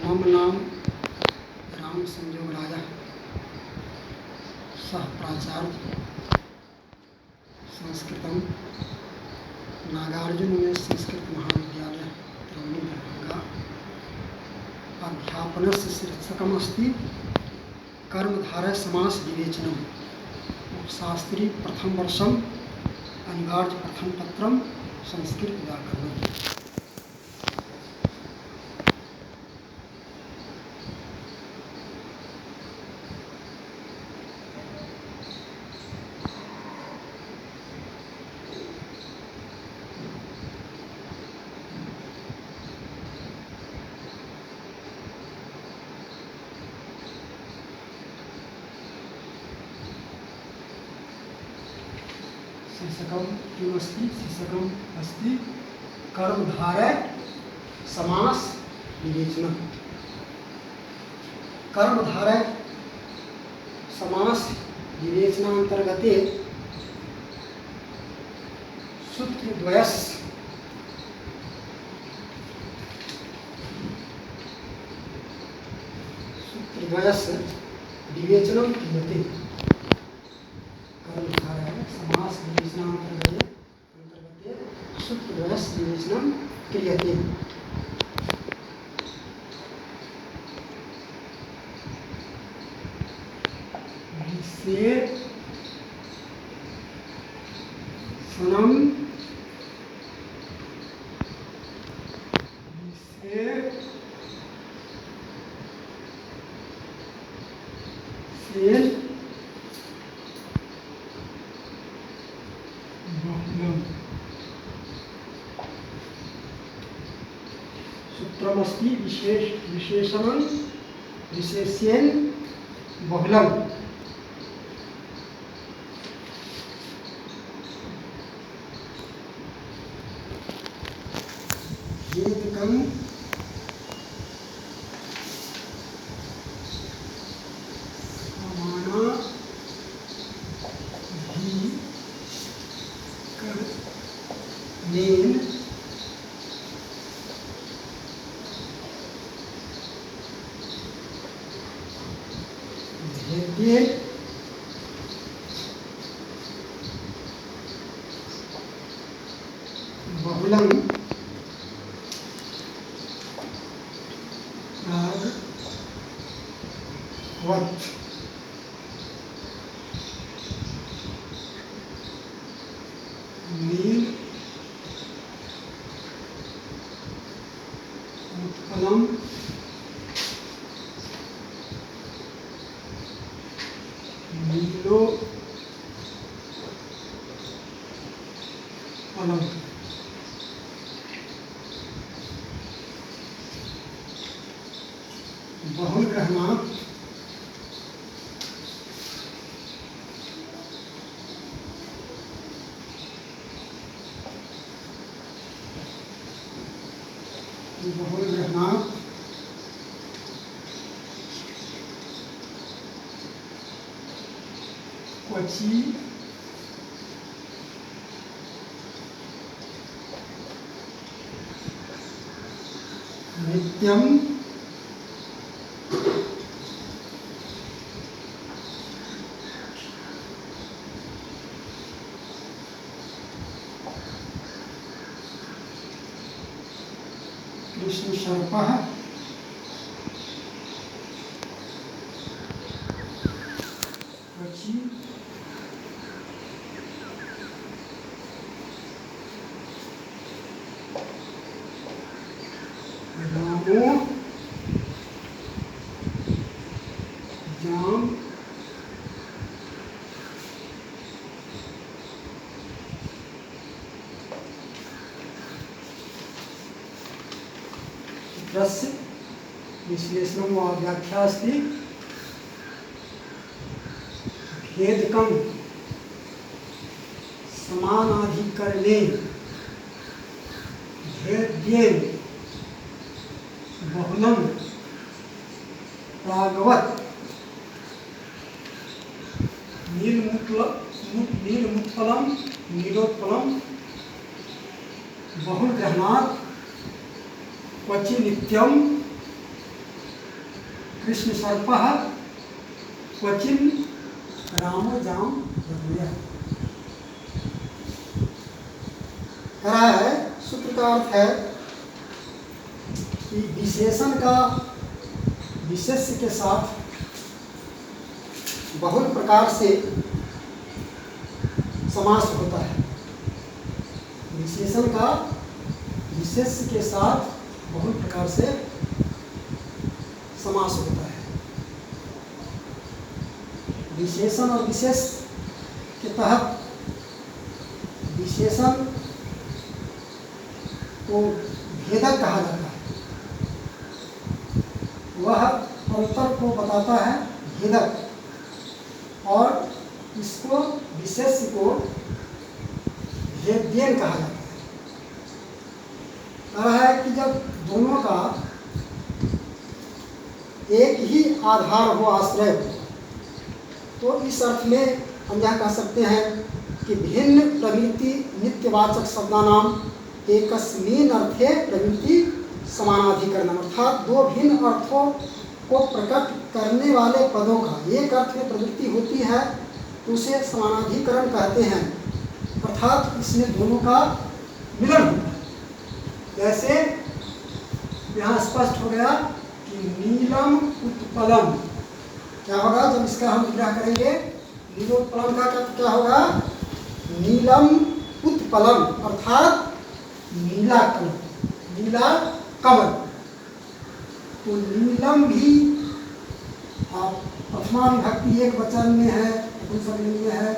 मम नाम राम संयोग राजा सह प्राचार्य संस्कृतम नागार्जुन में संस्कृत महाविद्यालय त्रिवेणी दरभंगा अध्यापनस्य शीर्षकमस्ति कर्मधारय समास विवेचनम शास्त्री प्रथम वर्षम अनिवार्य प्रथम पत्रम संस्कृत व्याकरणम। शीर्षकम अस्ति कर्मधारय समास विवेचनम। कर्मधारय समास विवेचनांतर्गते सूत्रद्वयस्य विवेचनम क्रियते। कर्मधारय समास विवेचनांतर्गते सूत्रद्वयस्य विवेचनम क्रियते। सूत्रमस्ति विशेषणं विशेष्येन बहुलम। भेदकं समानाधिकरणेन भेद्ये बहुलम प्राग्वत्। नील उत्पलम नीलो फलम। बहुल ग्रहणात् क्वचि नित्यम कृष्ण सर्पः क्वचि रामो जाम सूत्रस्य विश्लेषणं वा व्याख्या अस्ति भेदकं समानाधिकरणे भेद्येन बहुलम प्रागवत्। नीलमुत्पलम नीलोत्पलम बहुल ग्रहणात् क्वचि नित्यम कृष्ण सर्पः क्वचिन् रामो जाम दद्मयः। कहा है, सूत्र का अर्थ है कि विशेषण का विशेष्य के साथ बहुल प्रकार से समास होता है। विशेषण का विशेष्य के साथ बहुल प्रकार से समास होता है। विशेषण और विशेष के तहत विशेषण को भेदक कहा जाता है। वह अंतर को बताता है भेदक, और इसको विशेष को भेद्यन कहा जाता है। कहा है कि जब दोनों का एक ही आधार हो, आश्रय हो, तो इस अर्थ में हम यह कह सकते हैं कि भिन्न प्रवृत्ति नित्यवाचक शब्दानाम एकस्मिन् अर्थे प्रवृत्ति समानाधिकरणम, अर्थात दो भिन्न अर्थों को प्रकट करने वाले पदों का एक अर्थ में प्रवृत्ति होती है तो उसे समानाधिकरण कहते हैं। अर्थात इसमें दोनों का मिलन होता है। जैसे यहाँ स्पष्ट हो गया कि नीलम उत्पलम, क्या होगा जब इसका हम विग्रह करेंगे? नीलोत्पलम का क्या होगा? नीलम उत्पलम, अर्थात नीला कमल, नीला कमल। तो नीलम भी प्रथमा विभक्ति एक वचन में है, नपुंसकलिंग में है,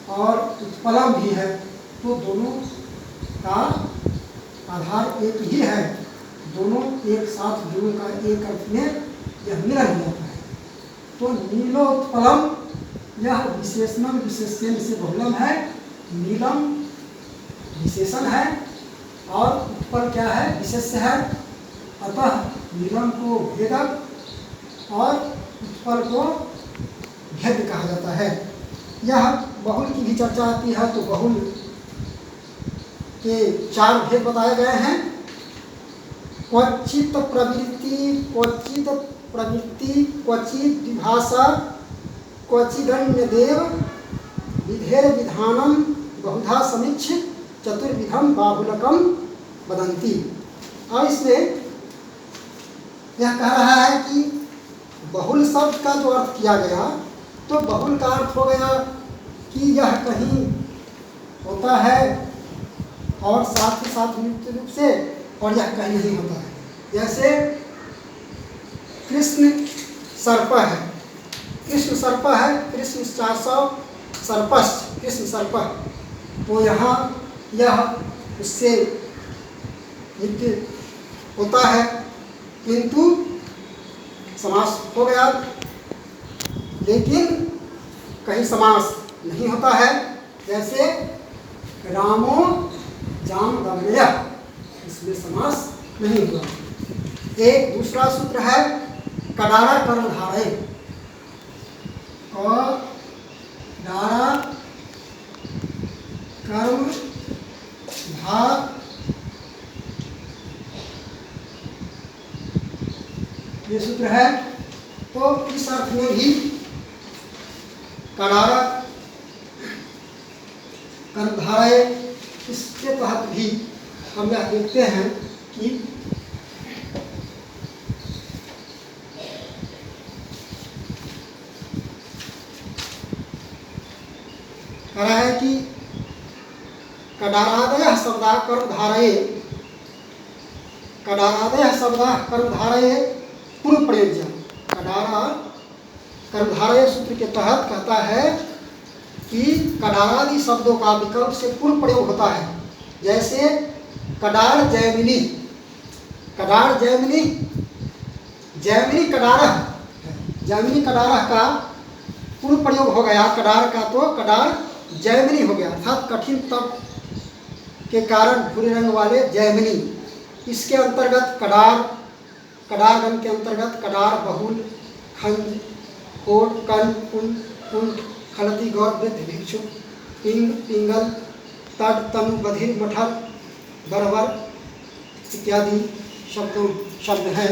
और उत्पलम भी है, तो दोनों का आधार एक ही है। दोनों एक साथ दोनों का एक अर्थ में यह मिलन हो जाता है। तो नीलोत्पलम यह विशेषण विशेष्यन से बहुलम है। नीलम विशेषण है और उत्पल क्या है? विशेष्य है। अतः नीलम को भेदक और उत्पल को भेद कहा जाता है। यह बहुल की भी चर्चा आती है तो बहुल के चार भेद बताए गए हैं। क्वचित प्रवृत्ति, क्वचित प्रवृत्ति, क्वचित विभाषा, क्वचिदन्य देव, विधेर विधानम बहुधा समीक्ष चतुर्विधम बाहुलकम वदंती। और इसमें यह कह रहा है कि बहुल शब्द का जो अर्थ किया गया, तो बहुल का अर्थ हो गया कि यह कहीं होता है और साथ ही साथ नित्य रूप से, और यह कहीं नहीं होता है। जैसे कृष्ण सर्प है, कृष्ण सर्प है, कृष्ण 400 सर्पश्च, कृष्ण सर्प, तो यहाँ यह उससे नित्य होता है, किंतु समास हो गया, लेकिन कहीं समास नहीं होता है। जैसे रामो जाम दमयः, इसमें समास नहीं हुआ। एक दूसरा सूत्र है कडारा कर्मधारय, कडारा कर्म धार, ये सूत्र है। तो इस अर्थ में भी कडारा कर्मधारय, इसके तहत भी हम यह देखते हैं कि कह रहा है कि कडारादयः शब्दा कर्मधारये, कडारादयः शब्दा कर्मधारये पूर्व प्रयोज्य। कडारा कर्मधारय सूत्र के तहत कहता है कि कडारादि शब्दों का विकल्प से पूर्व प्रयोग होता है। जैसे कडार जैमिनी, कडार जैमिनी, जैमिनी कडारः, जैमिनी कडारः का पूर्व प्रयोग हो गया कडार का, तो कडार जैमिनी हो गया, अर्थात कठिन तप के कारण भूरे रंग वाले जैमिनी। इसके अंतर्गत कडार, कडारगण के अंतर्गत कडार, बहुल, खंड, कोट, कन, कुंड, कुंड, खलती, गौर, वृद्ध, भिक्षु, पिंग, पिंगल, तट, तनु, बधिर, मठर, बरबर इत्यादि शब्द हैं।